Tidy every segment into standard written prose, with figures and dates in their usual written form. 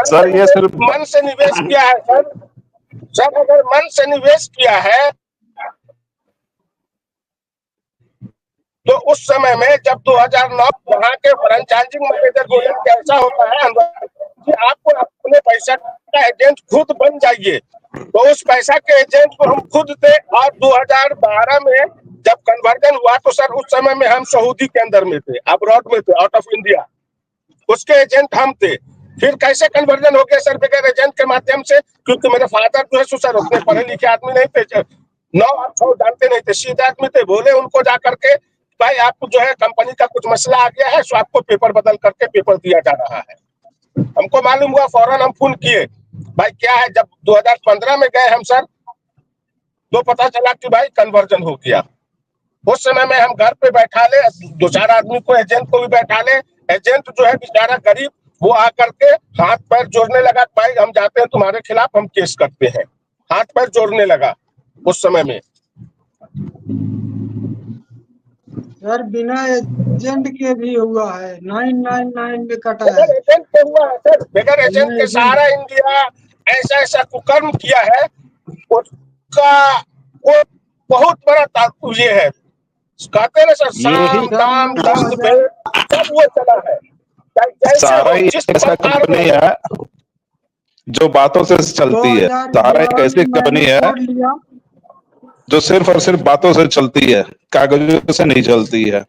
Sir ये सिर्फ मन से निवेश किया है सर अगर मन से निवेश किया है तो उस समय में जब 2009 वहां के फ्रेंचाइजिंग मैनेजर बोले कि ऐसा होता है कि आपको अपने पैसा का एजेंट खुद बन जाइए, तो उस पैसा के एजेंट को हम खुद थे। और 2012 में जब कन्वर्जन हुआ तो सर उस समय में हम सऊदी के अंदर में थे, अब्रॉड में थे, आउट ऑफ इंडिया, उसके एजेंट हम थे। फिर कैसे कन्वर्जन हो गया सर बगैर एजेंट के माध्यम से? क्योंकि मेरे फादर जो है सर उतने पढ़े लिखे आदमी नहीं थे, 9 जानते नहीं थे, सीधे आदमी थे। बोले उनको जा करके भाई आपको जो है कंपनी का कुछ मसला आ गया है, सो आपको पेपर बदल करके पेपर दिया जा रहा है। हमको मालूम हुआ, फौरन हम फोन किए, भाई क्या है। जब 2015 में गए हम सर तो पता चला कि भाई कन्वर्जन हो गया। उस समय में हम घर पे बैठा ले 2-4 आदमी को, एजेंट को भी बैठा ले। एजेंट जो है बेचारा गरीब, वो आकर के हाथ पैर जोड़ने लगा, भाई हम जाते हैं तुम्हारे खिलाफ, हम केस करते हैं। हाथ पैर जोड़ने लगा उस समय में। सर बिना एजेंट के भी हुआ है, 999 में कटा है। बगैर एजेंट के हुआ है सर, बगैर एजेंट के सारा इंडिया ऐसा ऐसा कुकर्म किया है, उसका वो बहुत बड़ा ये है। कहते हैं ना सर, साम दाम दस्त भेद सब वो चला है। सारा ही ऐसा कंपनी है जो बातों से चलती है। सारा एक ऐसी कंपनी है जो सिर्फ और सिर्फ बातों से चलती है, कागजों से नहीं चलती है।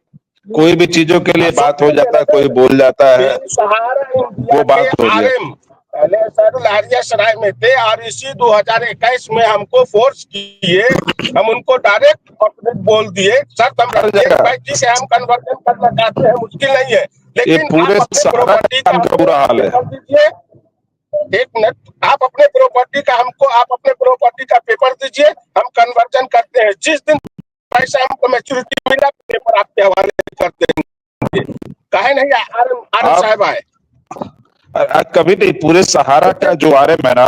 कोई भी चीजों के लिए बात हो जाता है, कोई बोल जाता है, वो बात हो गया। पहले सर लहरियासराय में थे और इसी 2021 में हमको फोर्स किए, हम उनको डायरेक्ट अपने बोल दिए सर भाई ठीक है हम कन्वर्जन करना चाहते हैं, मुश्किल नहीं है, लेकिन पूरे प्रॉपर्टी का बुरा हाल है। एक मिनट, आप अपने प्रॉपर्टी का हमको, आप अपने प्रॉपर्टी का पेपर दीजिए, हम कन्वर्जन करते हैं। जिस दिन पैसा हमको मैच्योरिटी मिला पेपर आपके हवाले कर देंगे। काहे नहीं आर साहब आए? कभी नहीं। पूरे सहारा का जो आरएम है ना,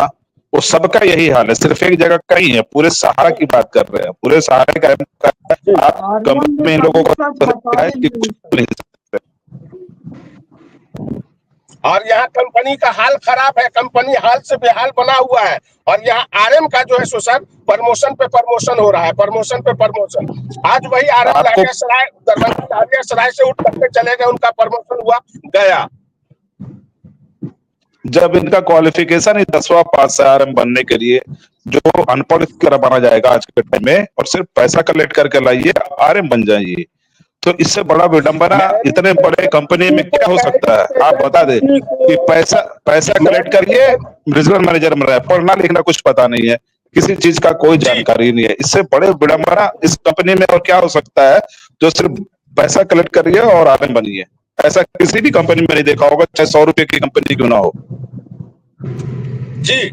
वो सबका यही हाल है, सिर्फ एक जगह का ही है, पूरे सहारा की बात कर रहे हैं। पूरे सहारे का आप कंपनी में इन लोगों को और यहाँ कंपनी का हाल खराब है, कंपनी हाल से बेहाल बना हुआ है। और यहाँ आरएम का जो है सो सर प्रमोशन पे प्रमोशन हो रहा है, प्रमोशन पे प्रमोशन। आज वही आरएम लहरियासराय, दरभंगा लहरियासराय से उठ करके चले गए, उनका प्रमोशन हुआ गया। जब इनका क्वालिफिकेशन ही 10वां पास है आरएम बनने के लिए, जो अनपढ़ की तरह बना जाएगा आज के टाइम में, और सिर्फ पैसा कलेक्ट करके लाइए आरएम बन जाइए, तो इससे बड़ा विडंबना इतने बड़े कंपनी में क्या हो सकता है? आप बता दे कि पैसा कलेक्ट करिए, रीजनल मैनेजर बन रहा है, पढ़ना लिखना कुछ पता नहीं है, किसी चीज का कोई जानकारी नहीं है। इससे बड़े विडंबना इस कंपनी में और क्या हो सकता है, जो सिर्फ पैसा कलेक्ट करिए और आरएम बनिए। ऐसा किसी भी कंपनी में नहीं देखा होगा, चाहे 100 रुपए की कंपनी क्यों ना हो। जी,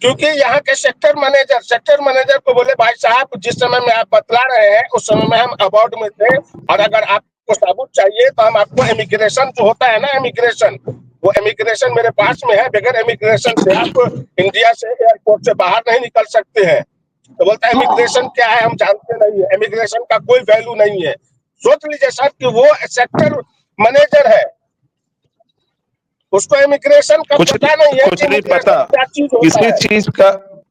क्योंकि यहाँ के सेक्टर मैनेजर को बोले भाई साहब जिस समय में आप बतला रहे हैं उस समय में हम अबाउट में थे, और अगर आपको सबूत चाहिए तो हम आपको इमिग्रेशन जो होता है ना, इमिग्रेशन, वो इमिग्रेशन मेरे पास में है, बगैर इमिग्रेशन से आप इंडिया से एयरपोर्ट से बाहर नहीं निकल सकते हैं। तो बोलता है इमिग्रेशन क्या है हम जानते नहीं है, इमिग्रेशन का कोई वैल्यू नहीं है। सोच लीजिए सर कि वो सेक्टर मैनेजर है, उसको इमिग्रेशन का पता नहीं है, कुछ नहीं पता,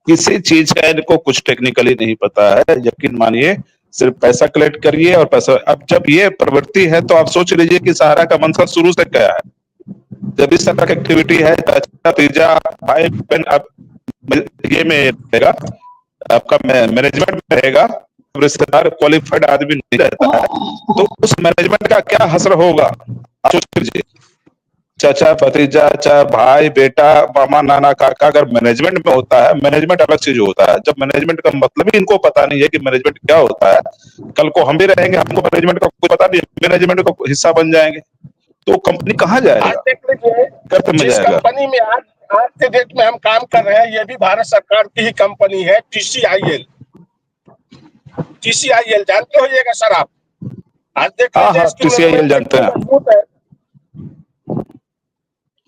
किसी चीज का इनको कुछ टेक्निकली नहीं पता है। यकीन मानिए, सिर्फ पैसा कलेक्ट करिए और पैसा। अब जब ये प्रवृत्ति है तो आप सोच लीजिए कि सहारा का मंशा शुरू से क्या है। जब इस तरह की एक्टिविटी है, पिज्जा भाई बहन, अब ये में रहेगा, आपका मैनेजमेंट में रहेगा, रिश्तेदार क्वालिफाइड आदमी नहीं रहता है, तो उस मैनेजमेंट का क्या असर होगा आप सोच लीजिए। चाचा भतीजा, चाहे भाई बेटा, मामा नाना काका, अगर मैनेजमेंट में होता है, मैनेजमेंट अलग चीज होता है। जब मैनेजमेंट का मतलब ही इनको पता नहीं है कि मैनेजमेंट क्या होता है, कल को हम भी रहेंगे, हमको मैनेजमेंट का कुछ पता नहीं, मैनेजमेंट का हिस्सा बन जाएंगे, तो कंपनी कहाँ जाएगा? जिस कंपनी में आज के डेट में हम काम कर रहे हैं, ये भी भारत सरकार की ही कंपनी है, टीसीआईएल। टीसीआईएल जानते होइएगा सर आप? आज देख लीजिए, टीसीआईएल जानते हैं,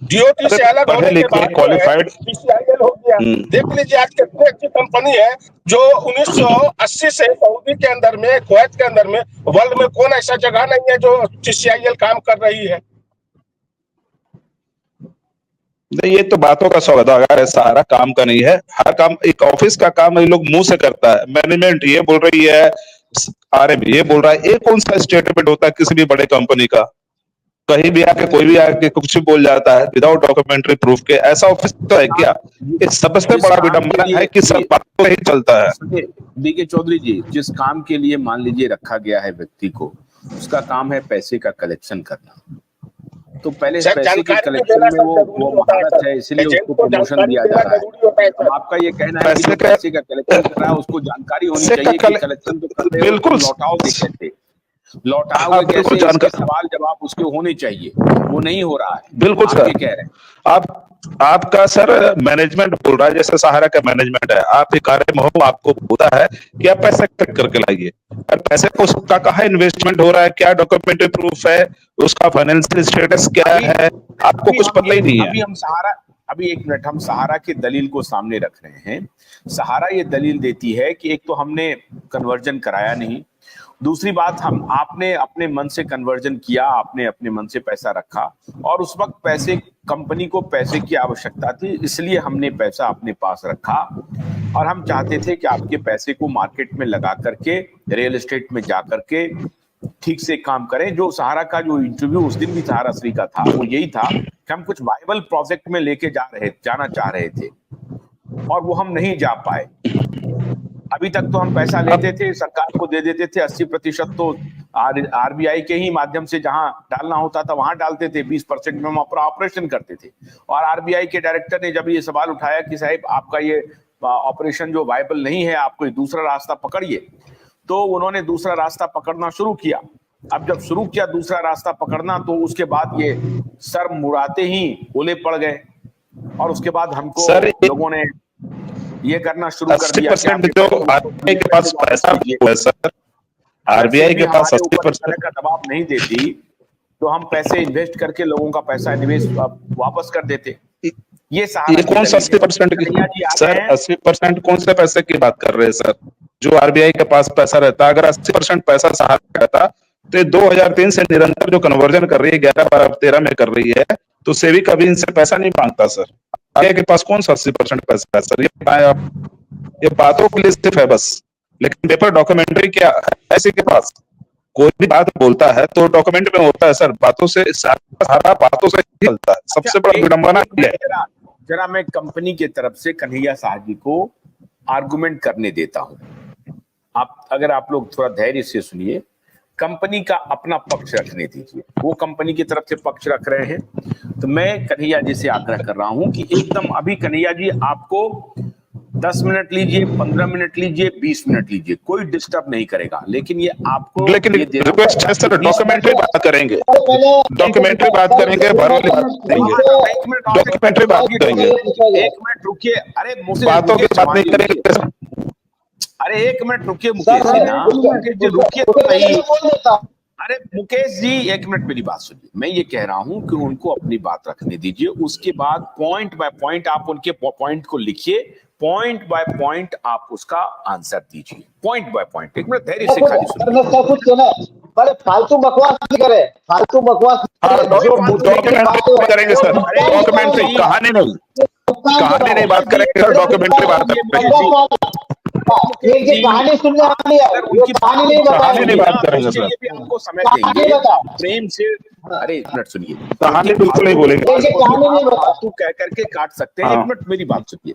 डीओटी से अलग होने के बाद क्वालिफाइड टीसीआईएल हो गया। देख लीजिए आज कितनी अच्छी कंपनी है, जो 1980 से सऊदी के अंदर में, कुवैत के अंदर में, वर्ल्ड में कौन ऐसा जगह नहीं है जो टीसीआईएल काम कर रही है। नहीं, ये तो बातों का सौदागर है, सहारा काम का नहीं है। हर काम एक ऑफिस का काम ये लोग मुंह से करता है। मैनेजमेंट ये बोल रही है, आरएम ये बोल रहा है। ये कौन सा स्टेटमेंट होता है किसी भी बड़े कंपनी का? कहीं भी आके कोई भी आके कुछ भी बोल जाता है विदाउट डॉक्यूमेंट्री प्रूफ के। ऐसा ऑफिस तो है क्या? ये सबसे जिस बड़ा काम के विडंबना है लिए कि सब बातों ही चलता है। सुनिए बीके चौधरी जी, जिस काम के लिए मान लीजिए रखा गया है व्यक्ति को, उसका काम है पैसे का कलेक्शन करना। तो पहले सर, पैसे के जानकारी कलेक्शन देना में सर वो जरूरी होता है महारत सर। है, इसलिए एजेंट उसको को प्रमोशन जानकारी दिया देना जा रहा है। जरूरी होता है अब सर। आपका ये कहना है कि पैसे जो का पैसे का कलेक्शन कर रहा है उसको जानकारी होनी पैसे का चाहिए कि कले- कलेक्शन तो कर रहे हो, बिल्कुल तुम लौटाओगे कैसे, लौटाओगे हाँ, बिल्कुल कैसे, इसके जानकारी, सवाल जवाब उसके होने चाहिए। वो नहीं हो रहा है, बिल्कुल आप सर। ये कह रहे हैं। आपका सर मैनेजमेंट बोल रहा है, जैसे सहारा का मैनेजमेंट है, आप एक आरएम हो, आपको बोलता है कि आप पैसे कलेक्ट करके लाइए। और पैसे को उसका कहाँ इन्वेस्टमेंट हो रहा है, क्या डॉक्यूमेंट्री प्रूफ है, उसका फाइनेंशियल स्टेटस क्या है, आपको कुछ पता ही नहीं है। अभी एक मिनट, हम सहारा की दलील को सामने रख रहे हैं। सहारा ये दलील देती है कि एक तो हमने कन्वर्जन कराया नहीं, दूसरी बात आपने अपने मन से कन्वर्जन किया, आपने अपने मन से पैसा रखा, और उस वक्त पैसे, कंपनी को पैसे की आवश्यकता थी, इसलिए हमने पैसा अपने पास रखा। और हम चाहते थे कि आपके पैसे को मार्केट में लगा करके, रियल एस्टेट में जा करके ठीक से काम करें। जो सहारा का जो इंटरव्यू उस दिन भी सहारा श्री का था, वो यही था कि हम कुछ वाइबल प्रोजेक्ट में लेके जाना चाह रहे थे, और वो हम नहीं जा पाए। अभी तक तो हम पैसा लेते थे, सरकार को दे देते थे, 80% तो आरबीआई के ही माध्यम से जहां डालना होता था वहां डालते थे, 20% में हम ऑपरेशन करते थे। और आरबीआई के डायरेक्टर ने जब ये सवाल उठाया कि साहब आपका ये ऑपरेशन जो वायबल नहीं है, आप कोई दूसरा रास्ता पकड़िए, तो उन्होंने दूसरा रास्ता पकड़ना शुरू किया। अब जब शुरू किया दूसरा रास्ता पकड़ना, तो उसके बाद ये सर मुड़ाते ही ओले पड़ गए, और उसके बाद हमको लोगों ने ये करना शुरू कर दिया। 80% जो आरबीआई के पास पैसा है सर, आरबीआई के पास 80% का दबाव नहीं देती, तो हम पैसे इन्वेस्ट करके लोगों का पैसा निवेश वापस कर देते। ये कौन सा 80% की सर, 80% कौन से पैसे की बात कर रहे हैं सर? जो आरबीआई के पास पैसा रहता, अगर 80% पैसा सहारा रहता, तो 2003 से निरंतर जो कन्वर्जन कर रही है, 11, 12, 13 में कर रही है, तो सेबी कभी इनसे पैसा नहीं मांगता सर। आरबीआई के पास कौन सा 80% पैसा है सर? ये बताएं आप। ये बातों के लिए सिर्फ है बस, लेकिन पेपर डॉक्यूमेंट्री क्या है ऐसे के पास? कोई भी बात बोलता है तो डॉक्यूमेंट में होता है सर, बातों से सारा बातों से ही चलता है। सबसे बड़ा विडंबना ये है। जरा मैं कंपनी की तरफ से कन्हैया साहब जी को आर्गुमेंट करने देता हूं। अगर आप लोग थोड़ा धैर्य से सुनिए, कंपनी का अपना पक्ष रखने दीजिए। वो कंपनी की तरफ से पक्ष रख रहे हैं, तो मैं कन्हैया जी से आग्रह कर रहा हूं कि एकदम अभी कन्हैया जी आपको 10 मिनट लीजिए, 15 मिनट लीजिए, 20 मिनट लीजिए, कोई डिस्टर्ब नहीं करेगा। लेकिन ये आपको, लेकिन रिक्वेस्ट है सर, डॉक्यूमेंट्री बात करेंगे, डॉक्यूमेंट्री बात करेंगे, भरोली बात करेंगे, डॉक्यूमेंट्री बात करेंगे। 1 मिनट रुकिए। अरे बातों की बात नहीं करेंगे। अरे 1 मिनट रुकिए मुकेश जी, ना मुकेश जी रुकिए तो सही। अरे मुकेश जी 1 मिनट मेरी बात सुनिए। मैं ये कह रहा हूं कि उनको अपनी बात रखने दीजिए, उसके बाद पॉइंट बाय पॉइंट आप उनके पॉइंट को लिखिए, पॉइंट बाय पॉइंट आप उसका आंसर दीजिए, पॉइंट बाय पॉइंट। 1 मिनट धैर्य से खाली सुनिए। बड़े फालतू बकवास नहीं करे, फालतू बकवास डॉक्यूमेंट्री करेंगे सर, डॉक्यूमेंट्री कहानी नहीं बात करेंगे सर, डॉक्यूमेंट्री बात करेंगे। कहानी सुनने वाली है, कहानी नहीं बात करेंगे सर, आपको समय देंगे प्रेम से। अरे 1 मिनट सुनिए, कहानी बिल्कुल नहीं बोलेंगे, फालतू कह करके काट सकते हैं। 1 मिनट मेरी बात सुनिए,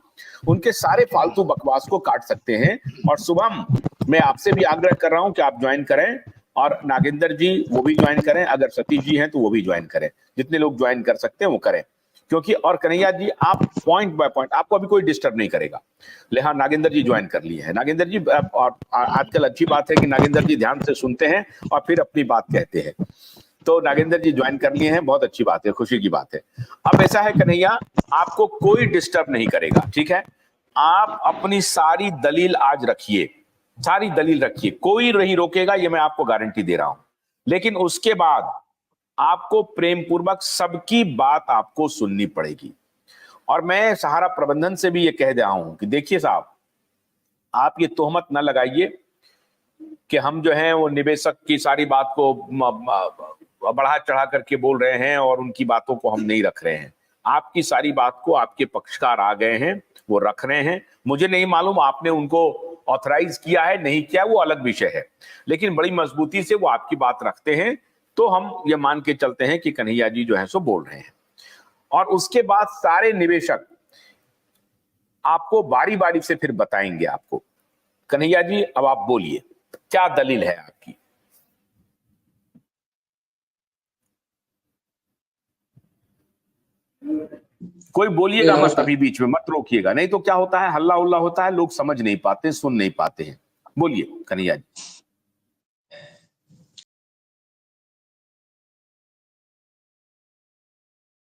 उनके सारे फालतू बकवास को काट सकते हैं। और शुभम, मैं आपसे भी आग्रह कर रहा हूं कि आप ज्वाइन करें, और नागेंद्र जी वो भी ज्वाइन करें, अगर सतीश जी हैं तो वो भी ज्वाइन करें, जितने लोग ज्वाइन कर सकते हैं वो करें। क्योंकि और कन्हैया जी आप पॉइंट बाय पॉइंट, आपको अभी कोई डिस्टर्ब नहीं करेगा। लिहाजा नागेंद्र जी ज्वाइन कर लिए हैं। नागेंद्र जी, और आजकल अच्छी बात है कि नागेंद्र जी ध्यान से सुनते हैं और फिर अपनी बात कहते हैं। तो नागेंद्र जी ज्वाइन कर लिए हैं, बहुत अच्छी बात है, खुशी की बात है। अब ऐसा है कन्हैया, आपको कोई डिस्टर्ब नहीं करेगा, ठीक है? आप अपनी सारी दलील आज रखिए, सारी दलील रखिए, कोई नहीं रोकेगा, ये मैं आपको गारंटी दे रहा हूं। लेकिन उसके बाद आपको प्रेम पूर्वक सबकी बात आपको सुननी पड़ेगी। और मैं सहारा प्रबंधन से भी ये कह रहा हूं कि देखिए साहब, आप ये तोहमत न लगाइए कि हम जो हैं वो निवेशक की सारी बात को बढ़ा चढ़ा करके बोल रहे हैं और उनकी बातों को हम नहीं रख रहे हैं। आपकी सारी बात को आपके पक्षकार आ गए हैं, वो रख रहे हैं। मुझे नहीं मालूम आपने उनको ऑथराइज किया है नहीं किया, वो अलग विषय है, लेकिन बड़ी मजबूती से वो आपकी बात रखते हैं। तो हम ये मान के चलते हैं कि कन्हैया जी जो है सो बोल रहे हैं, और उसके बाद सारे निवेशक आपको बारी बारी से फिर बताएंगे आपको। कन्हैया जी अब आप बोलिए, क्या दलील है आपकी? कोई बोलिएगा मत, अभी बीच में मत रोकिएगा, नहीं तो क्या होता है, हल्ला उल्ला होता है, लोग समझ नहीं पाते, सुन नहीं पाते हैं। बोलिए कन्हैया जी।